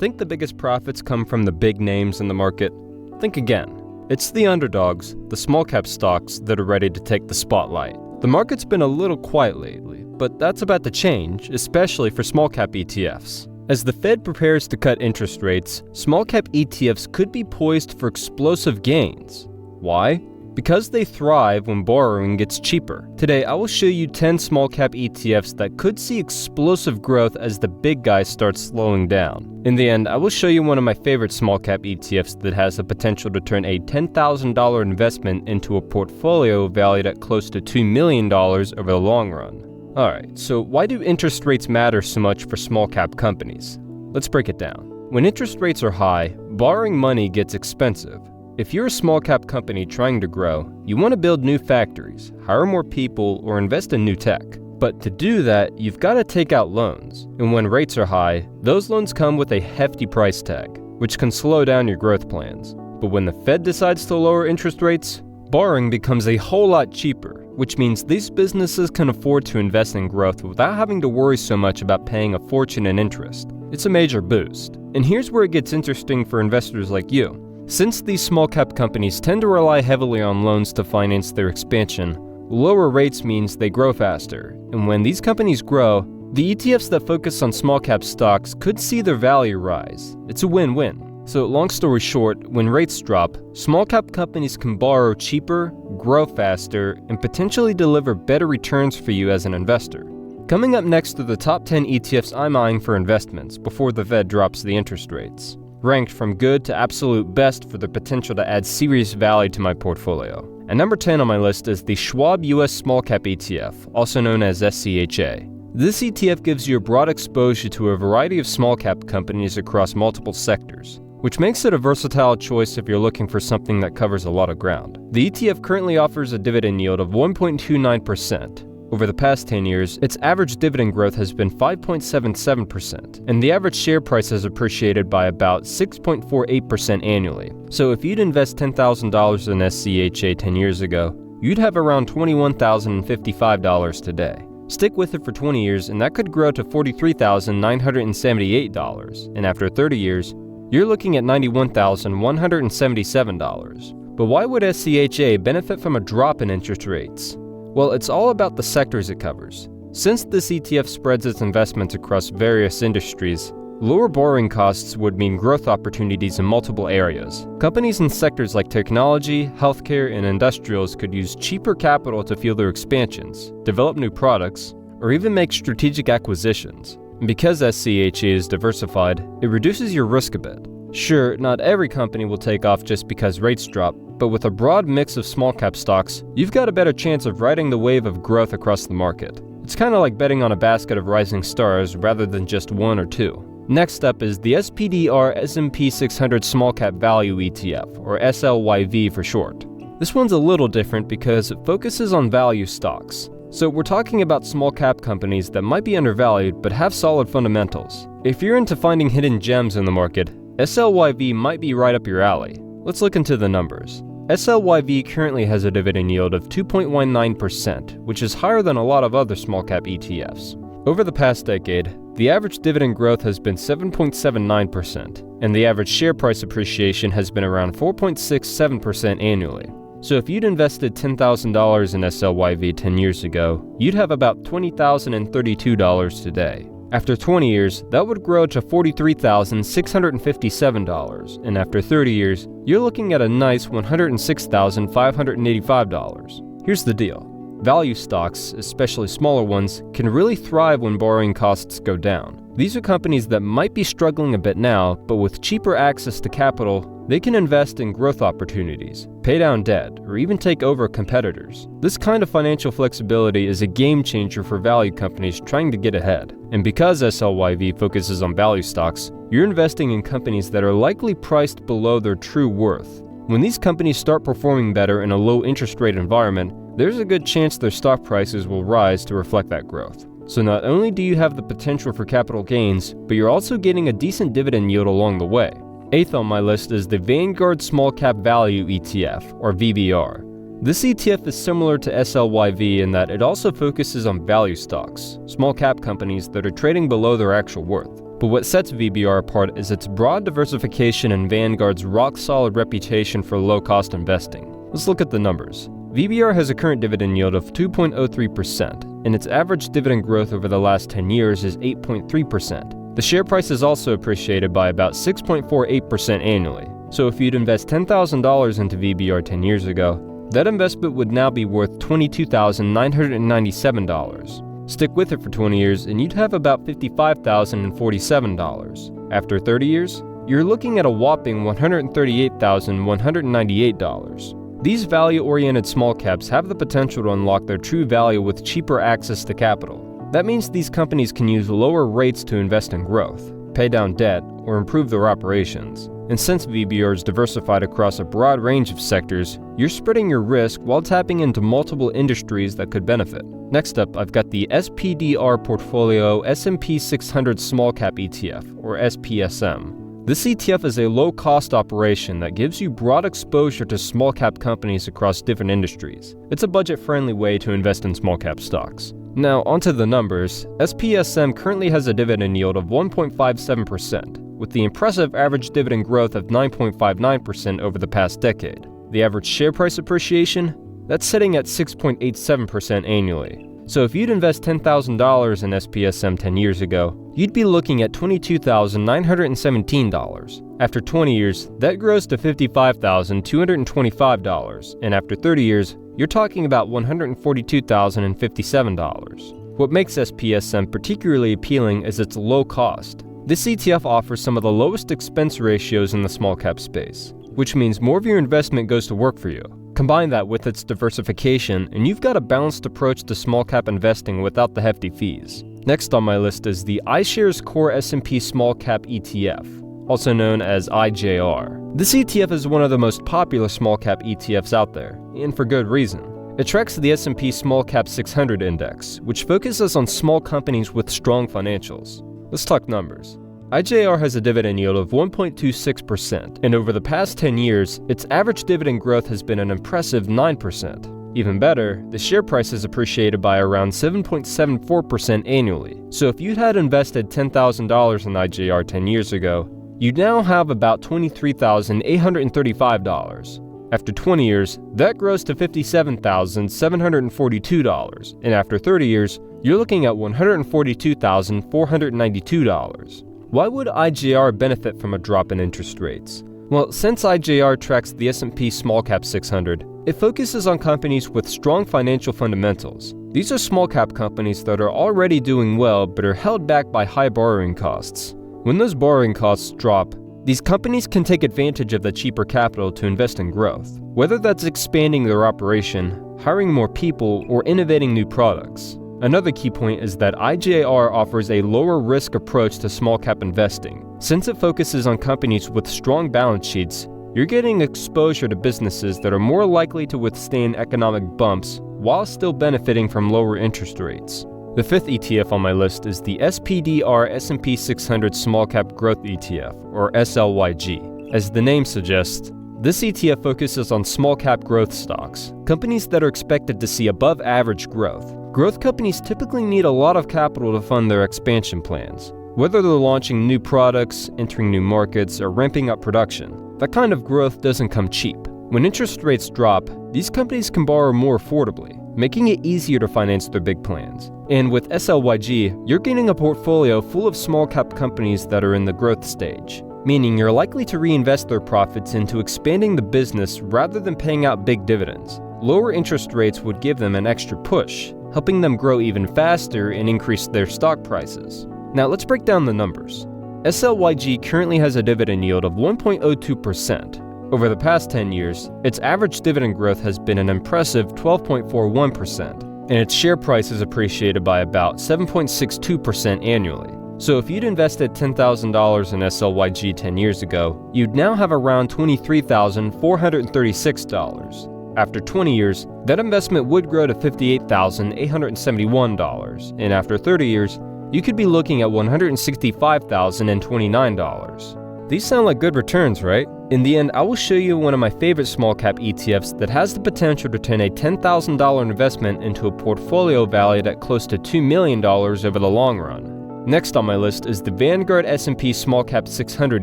Think the biggest profits come from the big names in the market? Think again. It's the underdogs, the small cap stocks that are ready to take the spotlight. The market's been a little quiet lately, but that's about to change, especially for small cap ETFs. As the Fed prepares to cut interest rates, small cap ETFs could be poised for explosive gains. Why? Because they thrive when borrowing gets cheaper. Today, I will show you 10 small cap ETFs that could see explosive growth as the big guys start slowing down. In the end, I will show you one of my favorite small cap ETFs that has the potential to turn a $10,000 investment into a portfolio valued at close to $2 million over the long run. Alright, so why do interest rates matter so much for small cap companies? Let's break it down. When interest rates are high, borrowing money gets expensive. If you're a small cap company trying to grow, you want to build new factories, hire more people, or invest in new tech. But to do that, you've got to take out loans. And when rates are high, those loans come with a hefty price tag, which can slow down your growth plans. But when the Fed decides to lower interest rates, borrowing becomes a whole lot cheaper, which means these businesses can afford to invest in growth without having to worry so much about paying a fortune in interest. It's a major boost. And here's where it gets interesting for investors like you. Since these small cap companies tend to rely heavily on loans to finance their expansion, lower rates means they grow faster. And when these companies grow, the ETFs that focus on small cap stocks could see their value rise. It's a win-win. So long story short, when rates drop, small cap companies can borrow cheaper, grow faster, and potentially deliver better returns for you as an investor. Coming up next are the top 10 ETFs I'm eyeing for investments before the Fed drops the interest rates, ranked from good to absolute best for the potential to add serious value to my portfolio. And number 10 on my list is the Schwab US Small Cap ETF, also known as SCHA. This ETF gives you a broad exposure to a variety of small cap companies across multiple sectors, which makes it a versatile choice if you're looking for something that covers a lot of ground. The ETF currently offers a dividend yield of 1.29%. Over the past 10 years, its average dividend growth has been 5.77%, and the average share price has appreciated by about 6.48% annually. So if you'd invest $10,000 in SCHA 10 years ago, you'd have around $21,055 today. Stick with it for 20 years, and that could grow to $43,978, and after 30 years, you're looking at $91,177. But why would SCHA benefit from a drop in interest rates? Well, it's all about the sectors it covers. Since this ETF spreads its investments across various industries, lower borrowing costs would mean growth opportunities in multiple areas. Companies in sectors like technology, healthcare, and industrials could use cheaper capital to fuel their expansions, develop new products, or even make strategic acquisitions. And because SCHA is diversified, it reduces your risk a bit. Sure, not every company will take off just because rates drop, but with a broad mix of small cap stocks, you've got a better chance of riding the wave of growth across the market. It's kind of like betting on a basket of rising stars rather than just one or two. Next up is the SPDR S&P 600 Small Cap Value ETF, or SLYV for short. This one's a little different because it focuses on value stocks. So we're talking about small cap companies that might be undervalued but have solid fundamentals. If you're into finding hidden gems in the market, SLYV might be right up your alley. Let's look into the numbers. SLYV currently has a dividend yield of 2.19%, which is higher than a lot of other small cap ETFs. Over the past decade, the average dividend growth has been 7.79%, and the average share price appreciation has been around 4.67% annually. So if you'd invested $10,000 in SLYV 10 years ago, you'd have about $20,032 today. After 20 years, that would grow to $43,657, and after 30 years, you're looking at a nice $106,585. Here's the deal. Value stocks, especially smaller ones, can really thrive when borrowing costs go down. These are companies that might be struggling a bit now, but with cheaper access to capital, they can invest in growth opportunities, pay down debt, or even take over competitors. This kind of financial flexibility is a game changer for value companies trying to get ahead. And because SLYV focuses on value stocks, you're investing in companies that are likely priced below their true worth. When these companies start performing better in a low interest rate environment, there's a good chance their stock prices will rise to reflect that growth. So not only do you have the potential for capital gains, but you're also getting a decent dividend yield along the way. Eighth on my list is the Vanguard Small Cap Value ETF, or VBR. This ETF is similar to SLYV in that it also focuses on value stocks, small cap companies that are trading below their actual worth. But what sets VBR apart is its broad diversification and Vanguard's rock-solid reputation for low-cost investing. Let's look at the numbers. VBR has a current dividend yield of 2.03%, and its average dividend growth over the last 10 years is 8.3%. The share price is also appreciated by about 6.48% annually. So if you'd invest $10,000 into VBR 10 years ago, that investment would now be worth $22,997. Stick with it for 20 years and you'd have about $55,047. After 30 years, you're looking at a whopping $138,198. These value-oriented small caps have the potential to unlock their true value with cheaper access to capital. That means these companies can use lower rates to invest in growth, pay down debt, or improve their operations. And since VBR is diversified across a broad range of sectors, you're spreading your risk while tapping into multiple industries that could benefit. Next up, I've got the SPDR Portfolio S&P 600 Small Cap ETF, or SPSM. This ETF is a low-cost operation that gives you broad exposure to small-cap companies across different industries. It's a budget-friendly way to invest in small-cap stocks. Now, onto the numbers. SPSM currently has a dividend yield of 1.57%, with the impressive average dividend growth of 9.59% over the past decade. The average share price appreciation? That's sitting at 6.87% annually. So if you'd invest $10,000 in SPSM 10 years ago, you'd be looking at $22,917. After 20 years, that grows to $55,225, and after 30 years, you're talking about $142,057. What makes SPSM particularly appealing is its low cost. This ETF offers some of the lowest expense ratios in the small cap space, which means more of your investment goes to work for you. Combine that with its diversification, and you've got a balanced approach to small cap investing without the hefty fees. Next on my list is the iShares Core S&P Small Cap ETF, also known as IJR. This ETF is one of the most popular small cap ETFs out there, and for good reason. It tracks the S&P Small Cap 600 index, which focuses on small companies with strong financials. Let's talk numbers. IJR has a dividend yield of 1.26%, and over the past 10 years, its average dividend growth has been an impressive 9%. Even better, the share price is appreciated by around 7.74% annually. So if you had invested $10,000 in IJR 10 years ago, you now have about $23,835. After 20 years, that grows to $57,742, and after 30 years, you're looking at $142,492. Why would IJR benefit from a drop in interest rates? Well, since IJR tracks the S&P Small Cap 600, it focuses on companies with strong financial fundamentals. These are small cap companies that are already doing well but are held back by high borrowing costs. When those borrowing costs drop, these companies can take advantage of the cheaper capital to invest in growth, whether that's expanding their operation, hiring more people, or innovating new products. Another key point is that IJR offers a lower risk approach to small cap investing. Since it focuses on companies with strong balance sheets, you're getting exposure to businesses that are more likely to withstand economic bumps while still benefiting from lower interest rates. The fifth ETF on my list is the SPDR S&P 600 Small Cap Growth ETF, or SLYG. As the name suggests, this ETF focuses on small cap growth stocks, companies that are expected to see above average growth. Growth companies typically need a lot of capital to fund their expansion plans. Whether they're launching new products, entering new markets, or ramping up production, that kind of growth doesn't come cheap. When interest rates drop, these companies can borrow more affordably, making it easier to finance their big plans. And with SLYG, you're getting a portfolio full of small cap companies that are in the growth stage, meaning you're likely to reinvest their profits into expanding the business rather than paying out big dividends. Lower interest rates would give them an extra push, helping them grow even faster and increase their stock prices. Now let's break down the numbers. SLYG currently has a dividend yield of 1.02%. Over the past 10 years, its average dividend growth has been an impressive 12.41%, and its share price is appreciated by about 7.62% annually. So if you'd invested $10,000 in SLYG 10 years ago, you'd now have around $23,436. After 20 years, that investment would grow to $58,871, and after 30 years, you could be looking at $165,029. These sound like good returns, right? In the end, I will show you one of my favorite small cap ETFs that has the potential to turn a $10,000 investment into a portfolio valued at close to $2 million over the long run. Next on my list is the Vanguard S&P Small Cap 600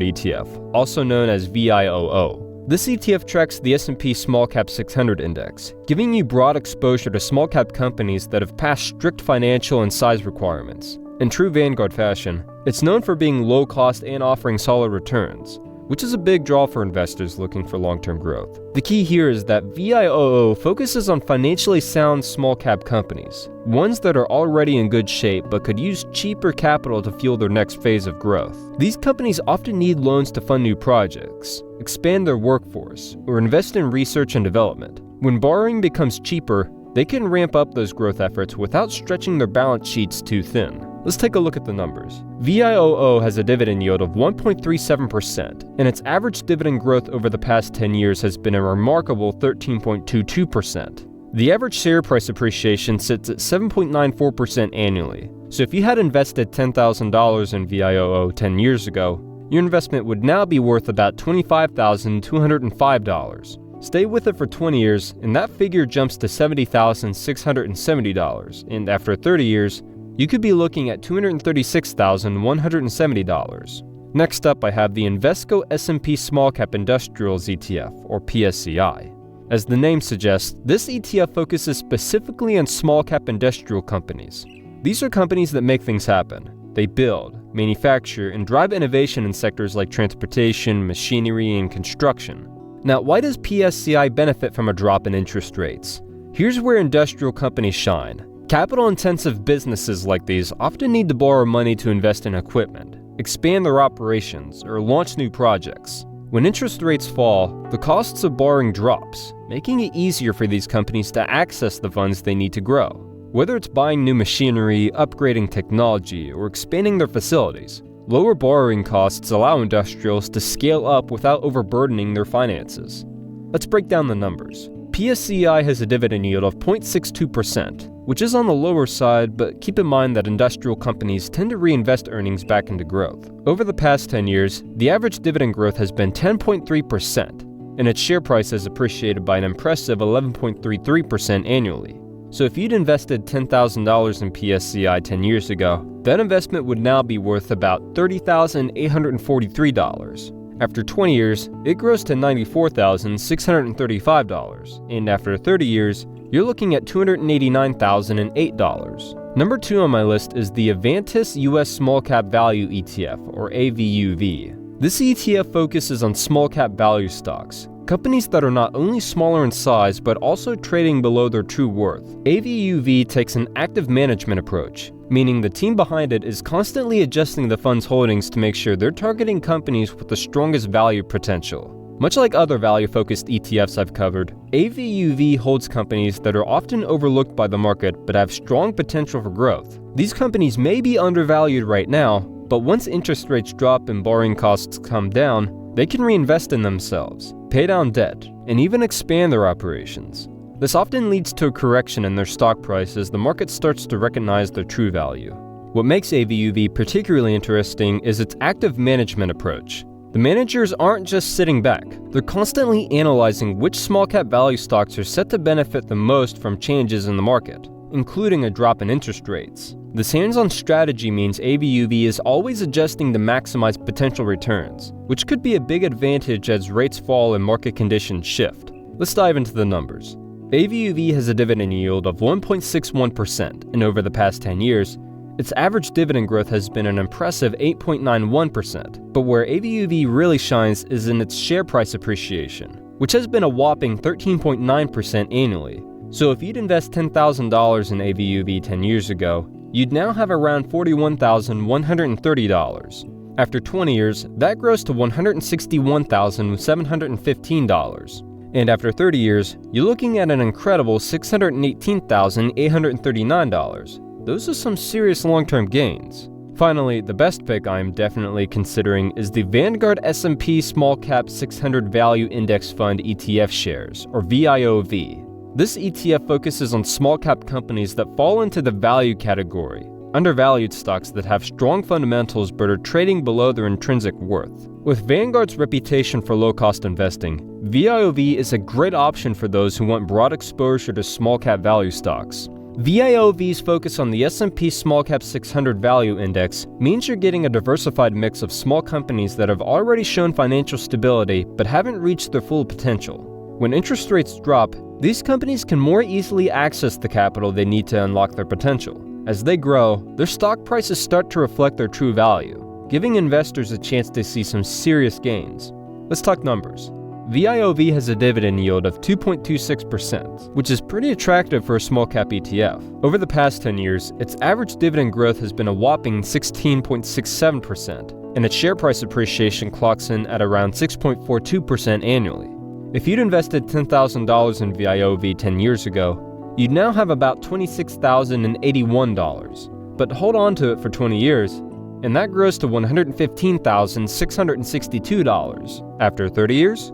ETF, also known as VIOV. This ETF tracks the S&P Small Cap 600 index, giving you broad exposure to small cap companies that have passed strict financial and size requirements. In true Vanguard fashion, it's known for being low cost and offering solid returns, which is a big draw for investors looking for long-term growth. The key here is that VIOV focuses on financially sound small cap companies, ones that are already in good shape but could use cheaper capital to fuel their next phase of growth. These companies often need loans to fund new projects, expand their workforce, or invest in research and development. When borrowing becomes cheaper, they can ramp up those growth efforts without stretching their balance sheets too thin. Let's take a look at the numbers. VIOV has a dividend yield of 1.37%, and its average dividend growth over the past 10 years has been a remarkable 13.22%. The average share price appreciation sits at 7.94% annually, so if you had invested $10,000 in VIOV 10 years ago, your investment would now be worth about $25,205. Stay with it for 20 years, and that figure jumps to $70,670, and after 30 years, you could be looking at $236,170. Next up, I have the Invesco S&P Small Cap Industrials ETF, or PSCI. As the name suggests, this ETF focuses specifically on small cap industrial companies. These are companies that make things happen. They build, manufacture, and drive innovation in sectors like transportation, machinery, and construction. Now, why does PSCI benefit from a drop in interest rates? Here's where industrial companies shine. Capital-intensive businesses like these often need to borrow money to invest in equipment, expand their operations, or launch new projects. When interest rates fall, the costs of borrowing drops, making it easier for these companies to access the funds they need to grow. Whether it's buying new machinery, upgrading technology, or expanding their facilities, lower borrowing costs allow industrials to scale up without overburdening their finances. Let's break down the numbers. PSCI has a dividend yield of 0.62%, which is on the lower side, but keep in mind that industrial companies tend to reinvest earnings back into growth. Over the past 10 years, the average dividend growth has been 10.3%, and its share price has appreciated by an impressive 11.33% annually. So if you'd invested $10,000 in PSCI 10 years ago, that investment would now be worth about $30,843. After 20 years, it grows to $94,635, and after 30 years, you're looking at $289,008. Number 2 on my list is the Avantis US Small Cap Value ETF, or AVUV. This ETF focuses on small cap value stocks, companies that are not only smaller in size but also trading below their true worth. AVUV takes an active management approach, meaning the team behind it is constantly adjusting the fund's holdings to make sure they're targeting companies with the strongest value potential. Much like other value-focused ETFs I've covered, AVUV holds companies that are often overlooked by the market but have strong potential for growth. These companies may be undervalued right now, but once interest rates drop and borrowing costs come down, they can reinvest in themselves, pay down debt, and even expand their operations. This often leads to a correction in their stock price as the market starts to recognize their true value. What makes AVUV particularly interesting is its active management approach. The managers aren't just sitting back, they're constantly analyzing which small cap value stocks are set to benefit the most from changes in the market, including a drop in interest rates. This hands-on strategy means AVUV is always adjusting to maximize potential returns, which could be a big advantage as rates fall and market conditions shift. Let's dive into the numbers. AVUV has a dividend yield of 1.61%, and over the past 10 years, its average dividend growth has been an impressive 8.91%. But where AVUV really shines is in its share price appreciation, which has been a whopping 13.9% annually. So if you'd invest $10,000 in AVUV 10 years ago, you'd now have around $41,130. After 20 years, that grows to $161,715. And after 30 years, you're looking at an incredible $618,839. Those are some serious long-term gains. Finally, the best pick I'm definitely considering is the Vanguard S&P Small Cap 600 Value Index Fund ETF shares, or VIOV. This ETF focuses on small cap companies that fall into the value category, undervalued stocks that have strong fundamentals but are trading below their intrinsic worth. With Vanguard's reputation for low-cost investing, VIOV is a great option for those who want broad exposure to small cap value stocks. VIOV's focus on the S&P Small Cap 600 Value Index means you're getting a diversified mix of small companies that have already shown financial stability but haven't reached their full potential. When interest rates drop, these companies can more easily access the capital they need to unlock their potential. As they grow, their stock prices start to reflect their true value, giving investors a chance to see some serious gains. Let's talk numbers. VIOV has a dividend yield of 2.26%, which is pretty attractive for a small cap ETF. Over the past 10 years, its average dividend growth has been a whopping 16.67%, and its share price appreciation clocks in at around 6.42% annually. If you'd invested $10,000 in VIOV 10 years ago, you'd now have about $26,081. But hold on to it for 20 years, and that grows to $115,662. After 30 years,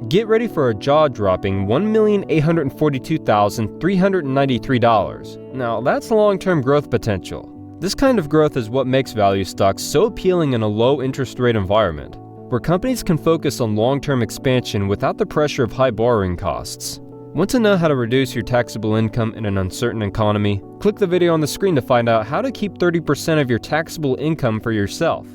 get ready for a jaw-dropping $1,842,393. Now, that's long-term growth potential. This kind of growth is what makes value stocks so appealing in a low-interest rate environment, where companies can focus on long-term expansion without the pressure of high borrowing costs. Want to know how to reduce your taxable income in an uncertain economy? Click the video on the screen to find out how to keep 30% of your taxable income for yourself.